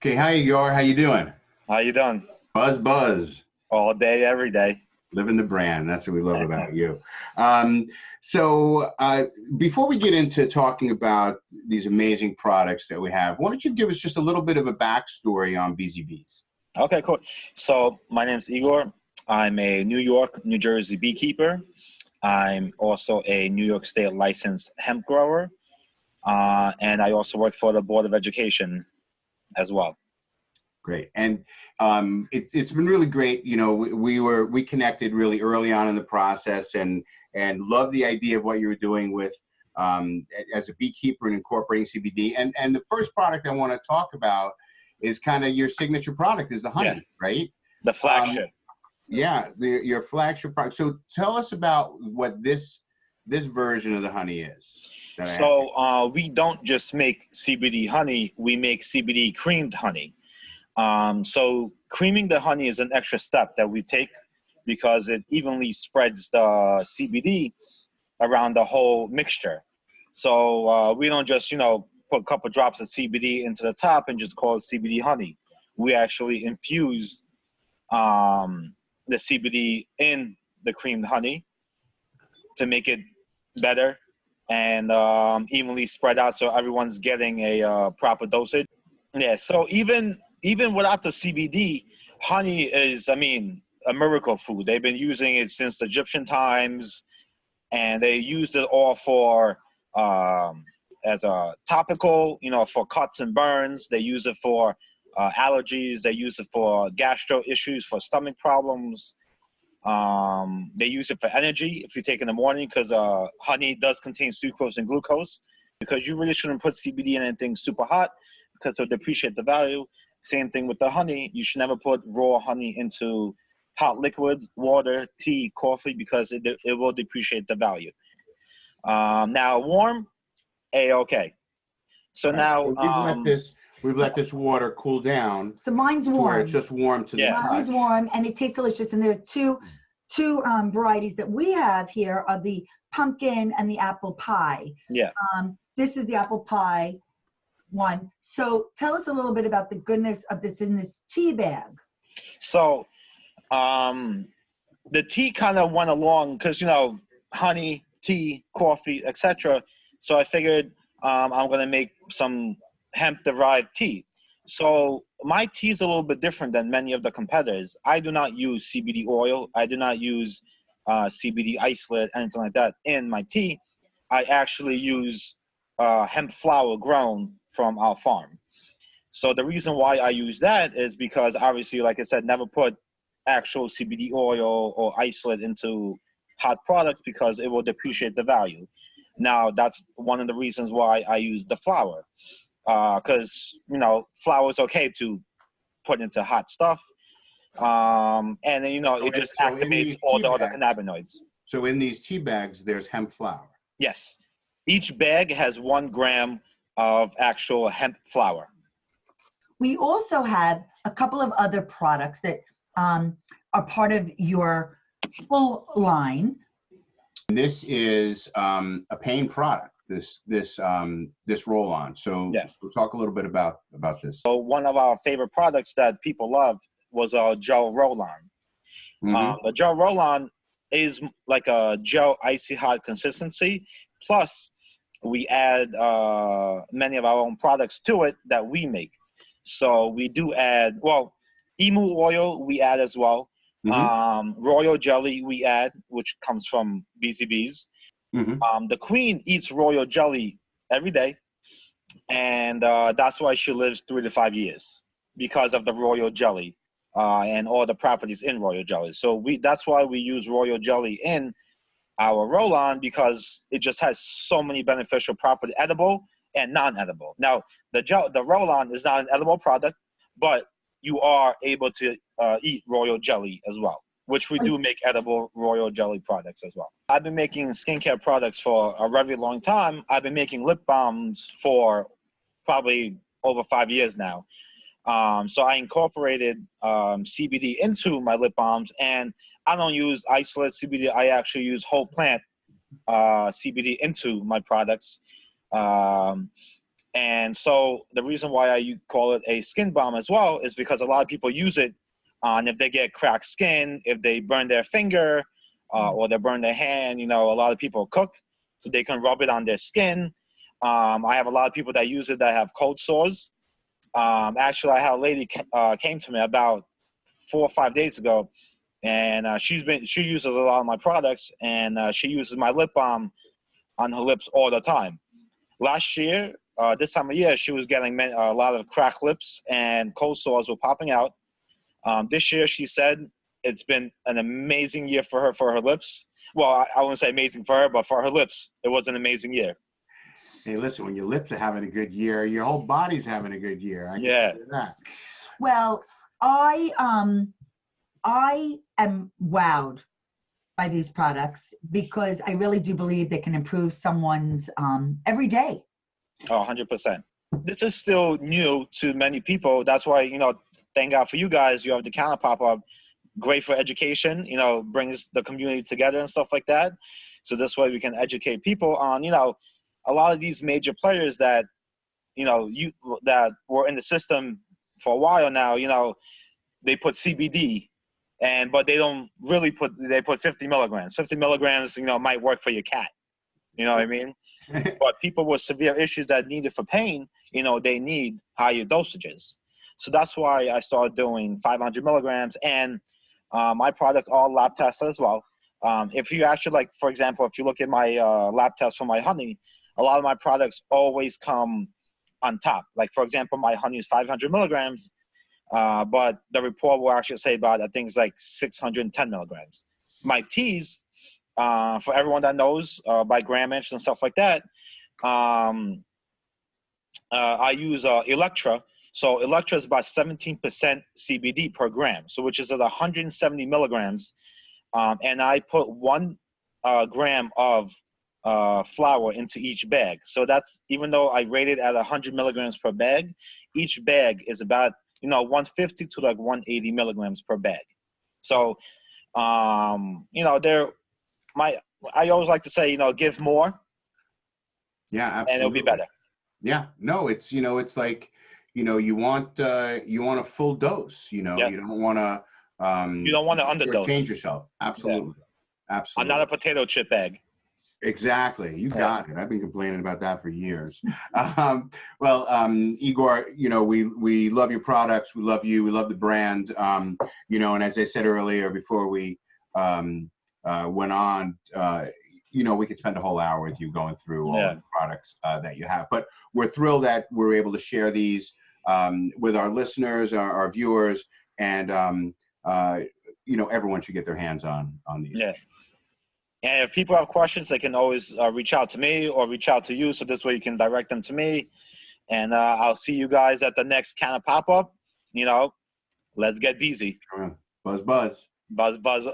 Okay, hi Igor, how you doing? How you doing? Buzz, buzz, All day, every day. living the brand. That's what we love about you. Um, so before we get into talking about these amazing products that we have, why don't you give us just a little bit of a backstory on Beezy Beez? Okay, cool. So my name's Igor. I'm a New York, New Jersey beekeeper. I'm also a New York State licensed hemp grower. And I also work for the Board of Education as well. Great, and it's been really great. You know, we connected really early on in the process, and love the idea of what you were doing with as a beekeeper and incorporating CBD. And the first product I want to talk about is kind of your signature product, is the honey, Yes. right? The flagship. Yeah, your flagship product. So tell us about what this version of the honey is. So we don't just make CBD honey, we make CBD creamed honey. So creaming the honey is an extra step that we take because it evenly spreads the CBD around the whole mixture. So we don't just, put a couple drops of CBD into the top and just call it CBD honey. We actually infuse the CBD in the creamed honey to make it better and evenly spread out so everyone's getting a proper dosage. Yeah, so even without the CBD, honey is, a miracle food. They've been using it since the Egyptian times, and they used it all for as a topical, for cuts and burns. They use it for allergies. They use it for gastro issues, for stomach problems. They use it for energy if you take in the morning because honey does contain sucrose and glucose. Because you really shouldn't put CBD in anything super hot because it'll depreciate the value. Same thing with the honey. You should never put raw honey into hot liquids, water, tea, coffee, because it will depreciate the value. Now warm, A-okay. So Right. now So we've let this water cool down. So mine's to where warm. it's just warm to the touch. Mine is warm and it tastes delicious. And there are two varieties that we have here are the pumpkin and the apple pie. Yeah. This is the apple pie one. So tell us a little bit about the goodness of this in this tea bag. So the tea kind of went along because, honey, tea, coffee, etc. So I figured I'm going to make some hemp-derived tea. So my tea is a little bit different than many of the competitors. I do not use CBD oil. I do not use CBD isolate, anything like that in my tea. I actually use hemp flower grown from our farm. So the reason why I use that is because obviously, like I said, never put actual CBD oil or isolate into hot products because it will depreciate the value. Now, that's one of the reasons why I use the flower. Because, flour is okay to put into hot stuff. And then, it just activates all the other cannabinoids. So in these tea bags, there's hemp flower. Yes. Each bag has 1 gram of actual hemp flower. We also have a couple of other products that are part of your full line. This is a pain product. This roll-on. So, yeah. So talk a little bit about this. So one of our favorite products that people love was our gel roll-on. Mm-hmm. The gel roll-on is like a gel icy hot consistency. Plus, we add many of our own products to it that we make. So we do add, emu oil we add as well. Mm-hmm. Royal jelly we add, which comes from Beezy Beez. Mm-hmm. The queen eats royal jelly every day, and that's why she lives 3 to 5 years because of the royal jelly and all the properties in royal jelly. So that's why we use royal jelly in our roll-on because it just has so many beneficial properties, edible and non-edible. Now, the roll-on is not an edible product, but you are able to eat royal jelly as well, which we do make edible royal jelly products as well. I've been making skincare products for a very long time. I've been making lip balms for probably over 5 years now. So I incorporated CBD into my lip balms, and I don't use isolate CBD. I actually use whole plant CBD into my products. And so the reason why I call it a skin balm as well is because a lot of people use it on if they get cracked skin, if they burn their finger, or they burn their hand. You know, a lot of people cook, so they can rub it on their skin. I have a lot of people that use it that have cold sores. Actually, I had a lady came to me about 4 or 5 days ago, and she uses a lot of my products, and she uses my lip balm on her lips all the time. Last year, this time of year, she was getting a lot of cracked lips and cold sores were popping out. This year, she said it's been an amazing year for her lips. Well, I wouldn't say amazing for her, but for her lips, it was an amazing year. Hey, listen, when your lips are having a good year, your whole body's having a good year. I can tell you that. Well, I am wowed by these products because I really do believe they can improve someone's every day. Oh, 100%. This is still new to many people. That's why, you know, thank God for you guys. You have the Canna Pop-Up, great for education, you know, brings the community together and stuff like that. So this way we can educate people on, you know, a lot of these major players that, you know, that were in the system for a while now, you know, they put CBD but they don't really put 50 milligrams. 50 milligrams, you know, might work for your cat. You know what I mean? But people with severe issues that need it for pain, you know, they need higher dosages. So that's why I started doing 500 milligrams. And my products are lab tested as well. If you actually, like, for example, if you look at my lab test for my honey, a lot of my products always come on top. Like, for example, my honey is 500 milligrams, but the report will actually say about, I think it's like 610 milligrams. My teas, for everyone that knows, by grammage and stuff like that, I use Electra. So Electra is about 17% CBD per gram, so which is at 170 milligrams. And I put 1 gram of flour into each bag. So that's, even though I rate it at 100 milligrams per bag, each bag is about, you know, 150 to like 180 milligrams per bag. So, you know, I always like to say, you know, give more. Yeah, absolutely. And it'll be better. Yeah, no, it's, you know, it's like, you know, you want a full dose, you know, you don't want to, you don't want to underdose. Change yourself. Absolutely. Yeah. Absolutely. I'm not a potato chip egg. Exactly. You got it. I've been complaining about that for years. Well, Igor, you know, we love your products. We love you. We love the brand. You know, and as I said earlier, before we went on, you know, we could spend a whole hour with you going through all of the products that you have. But we're thrilled that we're able to share these with our listeners, our viewers, and you know, everyone should get their hands on these. Yeah. And if people have questions, they can always reach out to me or reach out to you. So this way you can direct them to me. And I'll see you guys at the next Canna Pop-Up. You know, let's get busy. Buzz, buzz. Buzz, buzz.